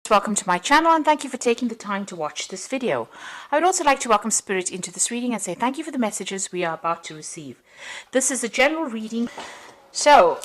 Welcome to my channel and thank you for taking the time to watch this video. I would also like to welcome Spirit into this reading and say thank you for the messages we are about to receive. This is a general reading, so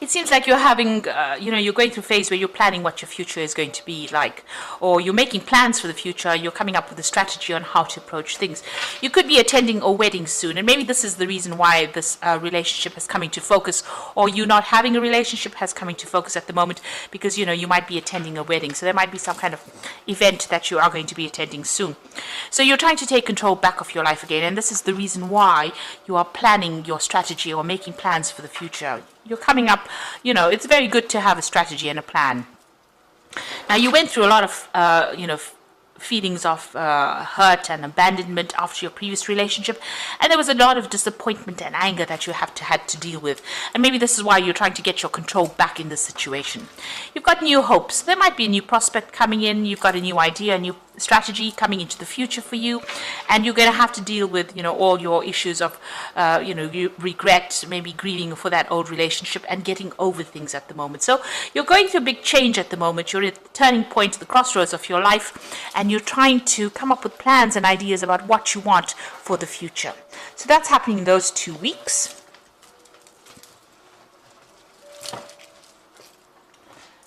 it seems like you're having, you're going through a phase where you're planning what your future is going to be like, or you're making plans for the future, you're coming up with a strategy on how to approach things. You could be attending a wedding soon, and maybe this is the reason why this relationship has come into focus, or you not having a relationship has come into focus at the moment, because, you might be attending a wedding. So there might be some kind of event that you are going to be attending soon. So you're trying to take control back of your life again, and this is the reason why you are planning your strategy or making plans for the future. You're coming up, it's very good to have a strategy and a plan. Now, you went through a lot of, feelings of hurt and abandonment after your previous relationship, and there was a lot of disappointment and anger that you had to deal with, and maybe this is why you're trying to get your control back in this situation. You've got new hopes. There might be a new prospect coming in. You've got a new idea, a new strategy coming into the future for you, and you're going to have to deal with all your issues of you regret, maybe grieving for that old relationship and getting over things at the moment. So you're going through a big change at the moment. You're at the turning point, the crossroads of your life, and you're trying to come up with plans and ideas about what you want for the future. So that's happening in those 2 weeks.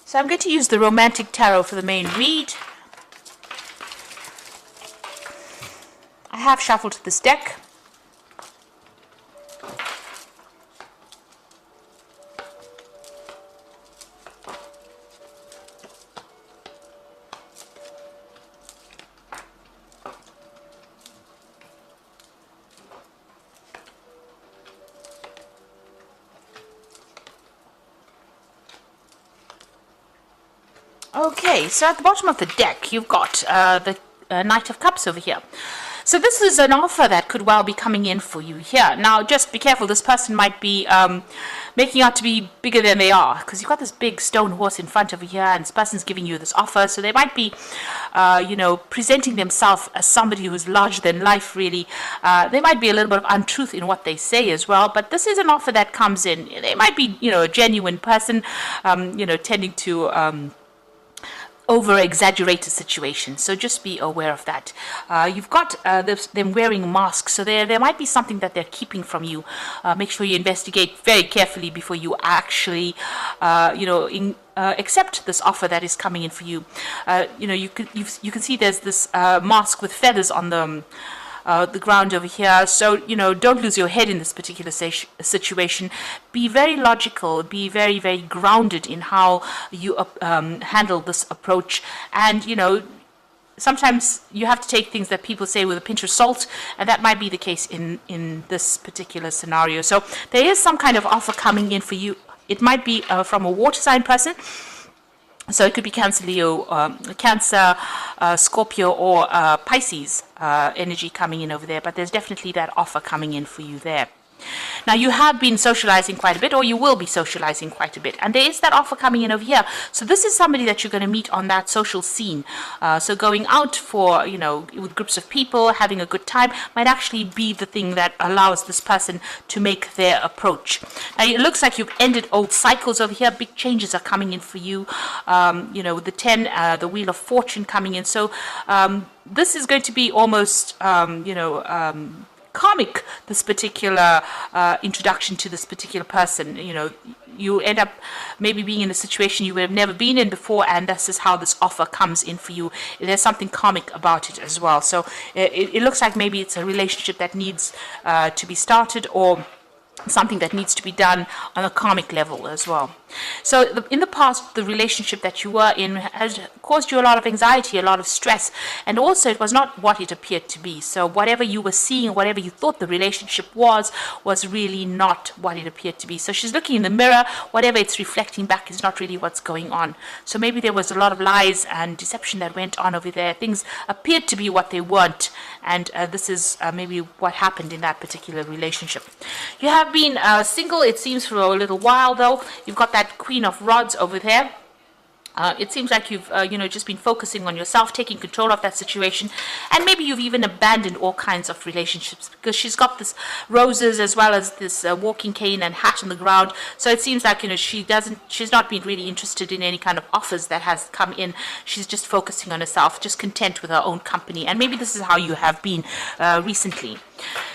So I'm going to use the Romantic Tarot for the main read. I have shuffled this deck. Okay, so at the bottom of the deck, you've got the Knight of Cups over here. So this is an offer that could well be coming in for you here. Now, just be careful. This person might be making out to be bigger than they are, because you've got this big stone horse in front of you here, and this person's giving you this offer. So they might be, presenting themselves as somebody who's larger than life, really. They might be a little bit of untruth in what they say as well, but this is an offer that comes in. They might be, a genuine person, tending to over-exaggerated situation, so just be aware of that. You've got them wearing masks, so there might be something that they're keeping from you. Make sure you investigate very carefully before you actually, accept this offer that is coming in for you. You can see there's this mask with feathers on the ground over here. So, don't lose your head in this particular situation. Be very logical, be very, very grounded in how you handle this approach. And, sometimes you have to take things that people say with a pinch of salt, and that might be the case in this particular scenario. So there is some kind of offer coming in for you. It might be from a water sign person. So it could be Cancer, Leo, Cancer, Scorpio, or Pisces energy coming in over there. But there's definitely that offer coming in for you there. Now, you have been socializing quite a bit, or you will be socializing quite a bit, and there is that offer coming in over here. So this is somebody that you're going to meet on that social scene. So going out for, with groups of people, having a good time, might actually be the thing that allows this person to make their approach. Now, it looks like you've ended old cycles over here. Big changes are coming in for you. With the 10, the Wheel of Fortune coming in. So this is going to be almost, karmic, this particular introduction to this particular person. You end up maybe being in a situation you would have never been in before, and this is how this offer comes in for you. There's something karmic about it as well. So it looks like maybe it's a relationship that needs to be started, or something that needs to be done on a karmic level as well. So in the past, the relationship that you were in has caused you a lot of anxiety, a lot of stress, and also it was not what it appeared to be. So whatever you were seeing, whatever you thought the relationship was really not what it appeared to be. So she's looking in the mirror, whatever it's reflecting back is not really what's going on. So maybe there was a lot of lies and deception that went on over there. Things appeared to be what they weren't, and this is maybe what happened in that particular relationship. You have been single, it seems, for a little while, though. You've got that Queen of Rods over there. It seems like you've, just been focusing on yourself, taking control of that situation, and maybe you've even abandoned all kinds of relationships because she's got this roses as well as this walking cane and hat on the ground. So it seems like she's not been really interested in any kind of offers that has come in. She's just focusing on herself, just content with her own company, and maybe this is how you have been recently.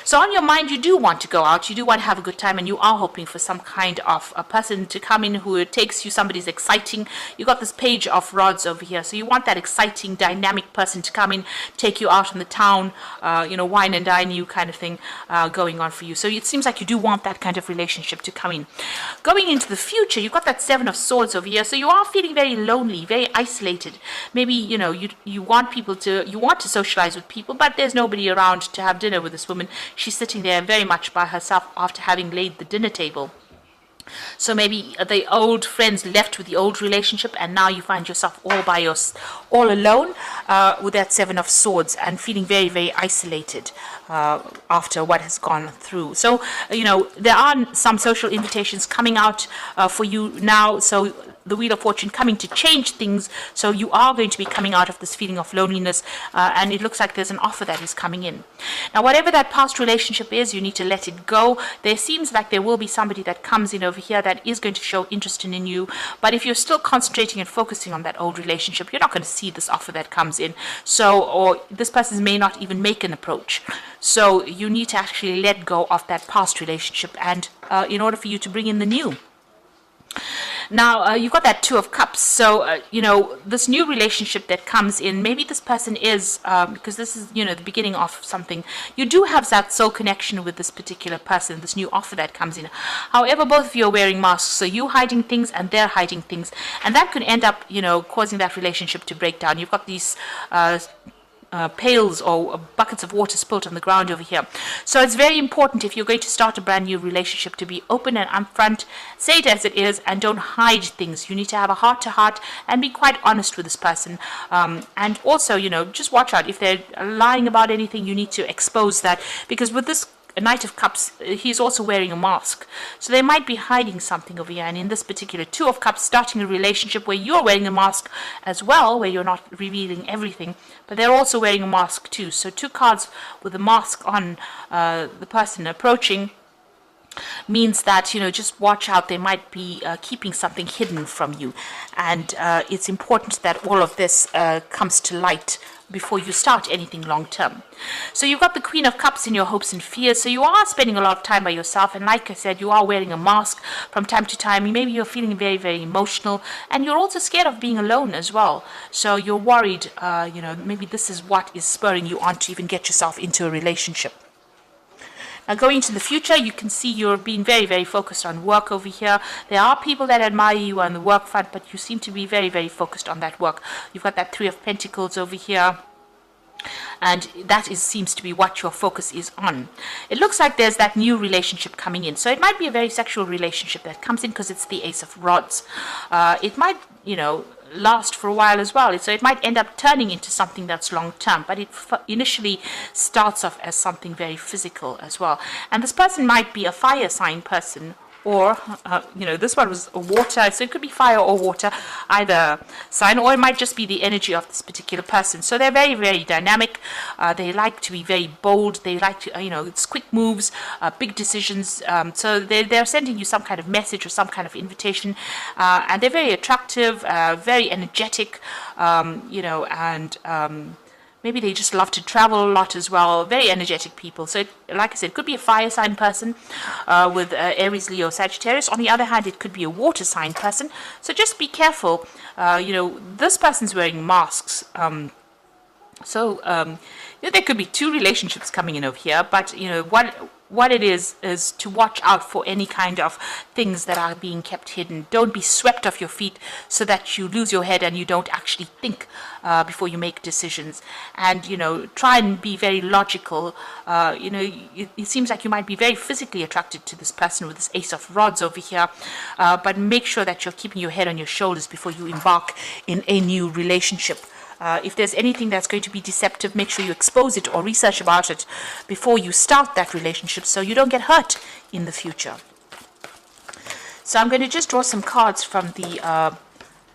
So on your mind, you do want to go out, you do want to have a good time, and you are hoping for some kind of a person to come in who takes you, somebody's exciting. You got this page of rods over here, so you want that exciting, dynamic person to come in, take you out in the town, wine and dine you kind of thing going on for you. So it seems like you do want that kind of relationship to come in. Going into the future, you've got that Seven of Swords over here, so you are feeling very lonely, very isolated. Maybe, you want to socialize with people, but there's nobody around to have dinner with this woman. She's sitting there very much by herself after having laid the dinner table. So maybe the old friends left with the old relationship, and now you find yourself all alone with that Seven of Swords and feeling very, very isolated after what has gone through. So, there are some social invitations coming out for you now. So the Wheel of Fortune coming to change things, so you are going to be coming out of this feeling of loneliness, and it looks like there's an offer that is coming in. Now, whatever that past relationship is, you need to let it go. There seems like there will be somebody that comes in over here that is going to show interest in you, but if you're still concentrating and focusing on that old relationship, you're not going to see this offer that comes in. So, or this person may not even make an approach. So you need to actually let go of that past relationship, and in order for you to bring in the new. Now, you've got that Two of Cups. So, this new relationship that comes in, maybe this person is, because this is, the beginning of something. You do have that soul connection with this particular person, this new offer that comes in. However, both of you are wearing masks. So you hiding things and they're hiding things. And that could end up, causing that relationship to break down. You've got these pails or buckets of water spilled on the ground over here. So it's very important, if you're going to start a brand new relationship, to be open and upfront, say it as it is, and don't hide things. You need to have a heart-to-heart and be quite honest with this person. And also, just watch out. If they're lying about anything, you need to expose that, because with this Knight of Cups, he's also wearing a mask. So they might be hiding something over here. And in this particular Two of Cups, starting a relationship where you're wearing a mask as well, where you're not revealing everything, but they're also wearing a mask too. So two cards with a mask on the person approaching means that, just watch out. They might be keeping something hidden from you. And it's important that all of this comes to light before you start anything long term. So you've got the Queen of Cups in your hopes and fears. So you are spending a lot of time by yourself, and like I said, you are wearing a mask from time to time. Maybe you're feeling very, very emotional, and you're also scared of being alone as well. So you're worried, maybe this is what is spurring you on to even get yourself into a relationship. Now, going into the future, you can see you're being very, very focused on work over here. There are people that admire you on the work front, but you seem to be very, very focused on that work. You've got that Three of Pentacles over here, and that seems to be what your focus is on. It looks like there's that new relationship coming in. So it might be a very sexual relationship that comes in, because it's the Ace of Rods. It might, last for a while as well. So it might end up turning into something that's long term, but it initially starts off as something very physical as well. And this person might be a fire sign person, or this one was water, so it could be fire or water, either sign, or it might just be the energy of this particular person. So they're very, very dynamic. They like to be very bold. They like to, it's quick moves, big decisions. So they're sending you some kind of message or some kind of invitation, and they're very attractive, very energetic, and maybe they just love to travel a lot as well. Very energetic people. So, like I said, it could be a fire sign person with Aries, Leo, Sagittarius. On the other hand, it could be a water sign person. So just be careful. This person's wearing masks. There could be two relationships coming in over here. But, what it is to watch out for any kind of things that are being kept hidden. Don't be swept off your feet so that you lose your head and you don't actually think before you make decisions. And, try and be very logical. It seems like you might be very physically attracted to this person with this Ace of Rods over here. But make sure that you're keeping your head on your shoulders before you embark in a new relationship. If there's anything that's going to be deceptive, make sure you expose it or research about it before you start that relationship, so you don't get hurt in the future. So I'm going to just draw some cards from the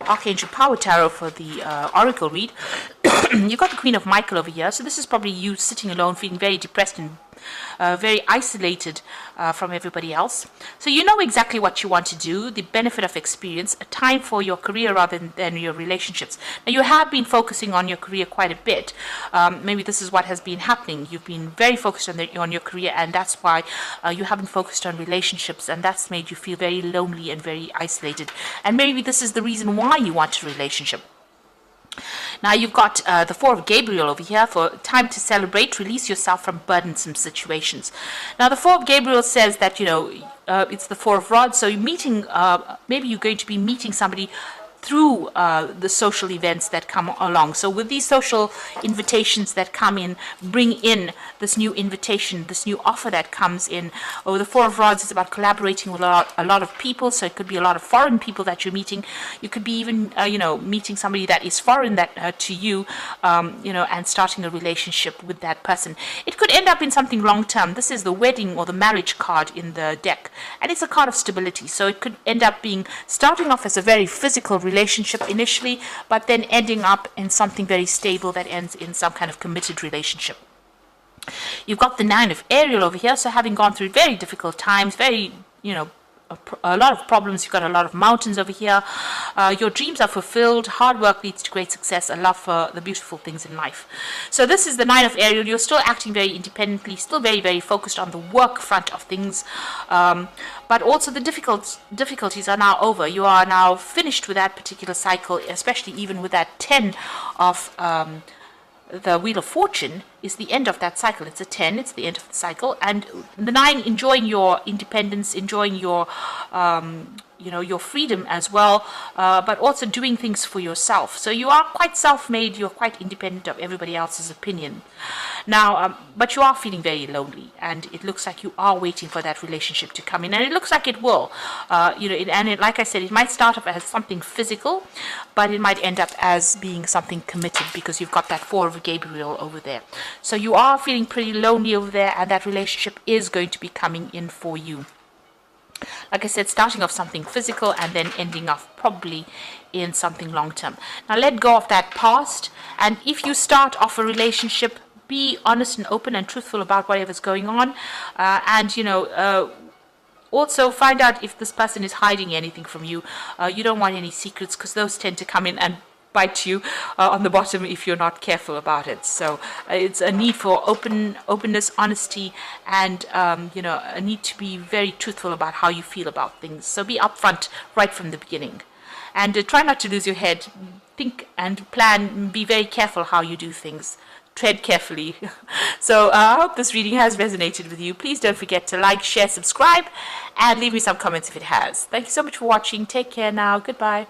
Archangel Power Tarot for the Oracle read. You got the Queen of Michael over here. So this is probably you sitting alone, feeling very depressed and very isolated from everybody else. So you know exactly what you want to do, the benefit of experience, a time for your career rather than your relationships. Now you have been focusing on your career quite a bit. Maybe this is what has been happening. You've been very focused on your career, and that's why you haven't focused on relationships, and that's made you feel very lonely and very isolated. And maybe this is the reason why you want a relationship. Now you've got the Four of Gabriel over here for time to celebrate, release yourself from burdensome situations. Now the Four of Gabriel says that, it's the Four of Rods, so you're meeting, maybe you're going to be meeting somebody through the social events that come along. So with these social invitations that come in, bring in this new invitation, this new offer that comes in. Or the Four of Rods is about collaborating with a lot of people. So it could be a lot of foreign people that you're meeting. You could be even, meeting somebody that is foreign that to you, and starting a relationship with that person. It could end up in something long-term. This is the wedding or the marriage card in the deck. And it's a card of stability. So it could end up being starting off as a very physical relationship initially, but then ending up in something very stable that ends in some kind of committed relationship. You've got the Nine of Ariel over here, so having gone through very difficult times, very, a lot of problems, you've got a lot of mountains over here. Your dreams are fulfilled, hard work leads to great success, a love for the beautiful things in life. So this is the Nine of Ariel. You're still acting very independently, still very, very focused on the work front of things, but also the difficulties are now over. You are now finished with that particular cycle, especially even with that 10 of the Wheel of Fortune is the end of that cycle. It's a 10, it's the end of the cycle. And the 9, enjoying your independence, enjoying your your freedom as well, but also doing things for yourself. So you are quite self-made, you're quite independent of everybody else's opinion. Now, but you are feeling very lonely, and it looks like you are waiting for that relationship to come in, and it looks like it will. Like I said, it might start off as something physical, but it might end up as being something committed, because you've got that Four of Gabriel over there. So you are feeling pretty lonely over there, and that relationship is going to be coming in for you. Like I said, starting off something physical and then ending off probably in something long-term. Now let go of that past, and if you start off a relationship, be honest and open and truthful about whatever's going on, also find out if this person is hiding anything from you. You don't want any secrets, because those tend to come in and bite you on the bottom if you're not careful about it. So it's a need for openness, honesty, and a need to be very truthful about how you feel about things. So be upfront right from the beginning, and try not to lose your head. Think and plan. Be very careful how you do things. Tread carefully. So I hope this reading has resonated with you. Please don't forget to like, share, subscribe, and leave me some comments if it has. Thank you so much for watching. Take care now. Goodbye.